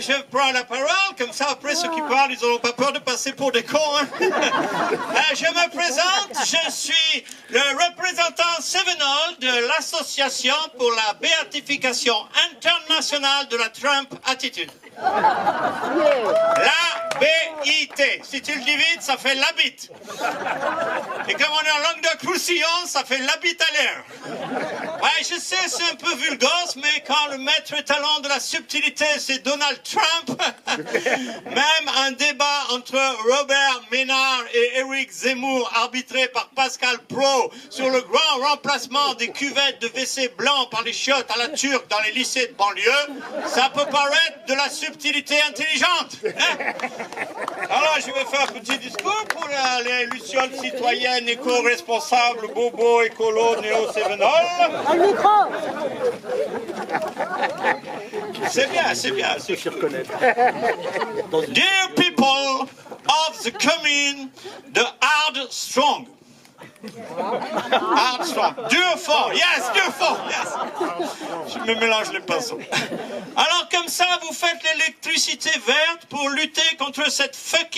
je prends la parole, comme ça après ceux qui parlent, ils n'auront pas peur de passer pour des cons. Hein. Je me présente, je suis le représentant Sevenol de l'Association pour la béatification internationale de la Trump Attitude. La B-I-T. Si tu le divises, ça fait la bite. Et comme on est en langue de Croussillon, ça fait la bite à l'air. Ouais, je sais, c'est un peu vulgaire, mais quand le maître étalon de la subtilité, c'est Donald Trump, même un débat entre Robert Ménard et Éric Zemmour, arbitré par Pascal Praud, sur le grand remplacement des cuvettes de WC blanc par les chiottes à la turque dans les lycées de banlieue, ça peut paraître de la subtilité intelligente. Hein? Alors, je vais faire un petit discours pour les lucioles citoyennes, éco-responsables, bobo, écolo, néo-sévenol. Un micro. C'est bien, c'est bien. Je sais reconnaître. Dear people of the commune, the hard strong. Hard strong. Dur fort. Yes, dur fort. Yes. Je me mélange les pinceaux. Alors comme ça, vous faites l'électricité verte pour lutter contre cette fuck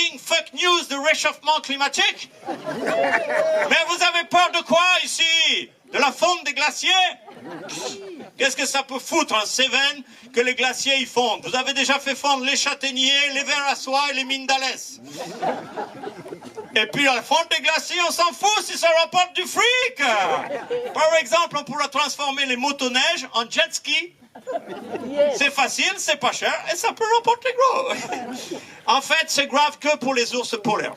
news de réchauffement climatique? Mais vous avez peur de quoi ici? De la fonte des glaciers? Qu'est-ce que ça peut foutre en Cévennes que les glaciers y fondent? Vous avez déjà fait fondre les châtaigniers, les vers à soie et les mines d'Alès. Et puis la fonte des glaciers, on s'en fout si ça rapporte du fric. Par exemple, on pourra transformer les motoneiges en jet ski. C'est facile, c'est pas cher et ça peut rapporter gros. En fait, c'est grave que pour les ours polaires.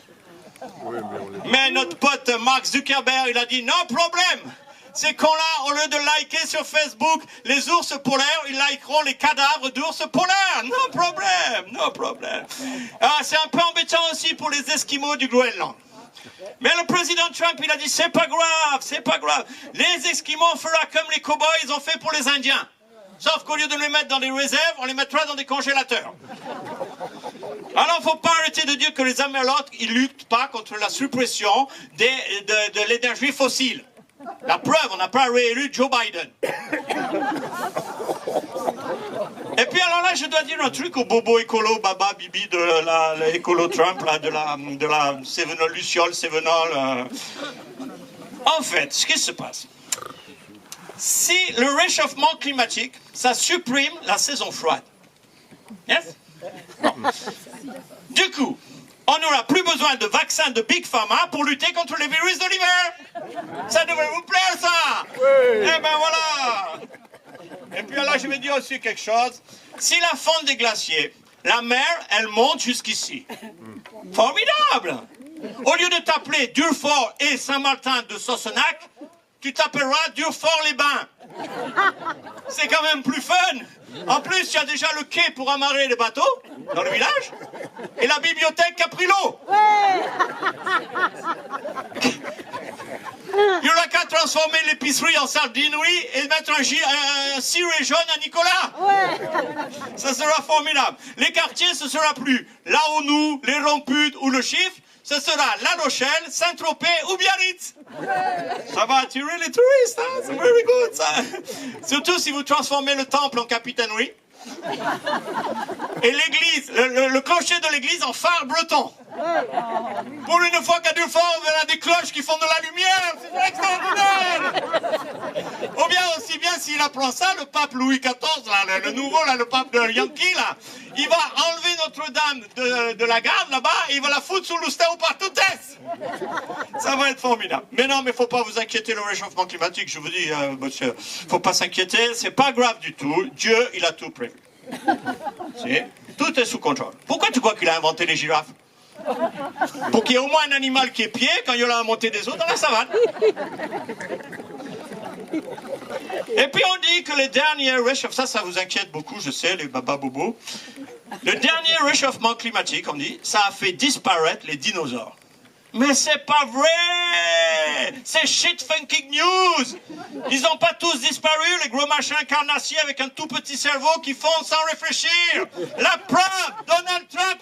Mais notre pote Mark Zuckerberg, il a dit non problème. Ces cons-là, au lieu de liker sur Facebook les ours polaires, ils likeront les cadavres d'ours polaires. No problème, no problème. C'est un peu embêtant aussi pour les Esquimaux du Groenland. Mais le président Trump, il a dit c'est pas grave, c'est pas grave. Les Esquimaux fera comme les cow-boys ils ont fait pour les Indiens. Sauf qu'au lieu de les mettre dans des réserves, on les mettra dans des congélateurs. Alors, faut pas arrêter de dire que les Amélotes, ils luttent pas contre la suppression de l'énergie fossile. La preuve, on n'a pas réélu Joe Biden. Et puis alors là, je dois dire un truc au bobo écolo, baba, bibi de l'écolo Trump, là, de la Sévenol, Luciole, Sévenol. En fait, ce qui se passe, si le réchauffement climatique, ça supprime la saison froide. Yes? Bon. Du coup, on n'aura plus besoin de vaccins de Big Pharma pour lutter contre les virus de l'hiver. Ça devrait vous plaire, ça? Oui. Eh ben voilà. Et puis là, je vais dire aussi quelque chose. Si la fonte des glaciers, la mer, elle monte jusqu'ici. Formidable. Au lieu de t'appeler Durfort et Saint-Martin de Sossenac, tu t'appelleras Durfort-les-Bains. C'est quand même plus fun. En plus, il y a déjà le quai pour amarrer les bateaux dans le village et la bibliothèque Caprilo. Il n'y aura qu'à transformer l'épicerie en sardinerie et mettre un ciré jaune à Nicolas. Ça sera formidable. Les quartiers, ce sera plus La Onou, les Rompudes ou le Chiffre. Ce sera La Rochelle, Saint-Tropez ou Biarritz. Ça va attirer les touristes, hein? C'est very good, ça. Surtout si vous transformez le temple en capitainerie. Et l'église, le clocher de l'église en phare breton. Pour une fois qu'à Durfort, on a des cloches qui font de la lumière. C'est extraordinaire. Ou bien aussi bien s'il apprend ça, le pape Louis XIV, là, le nouveau, là, le pape de Yankee, là, il va enlever Notre-Dame de la garde là-bas et il va la foutre sous l'Oustéopartoutès. Ça va être formidable. Mais non, mais faut pas vous inquiéter le réchauffement climatique, je vous dis, monsieur, faut pas s'inquiéter, c'est pas grave du tout. Dieu, il a tout prévu. Tout est sous contrôle. Pourquoi tu crois qu'il a inventé les girafes? Pour qu'il y ait au moins un animal qui est pied quand il y aura la montée des eaux dans la savane. Et puis on dit que les derniers réchauffements, ça vous inquiète beaucoup, je sais, les baba bobos. Le dernier réchauffement climatique, on dit, ça a fait disparaître les dinosaures. Mais c'est pas vrai! C'est shit funky news! Ils ont pas tous disparu, les gros machins carnassiers avec un tout petit cerveau qui font sans réfléchir! La preuve! Donald Trump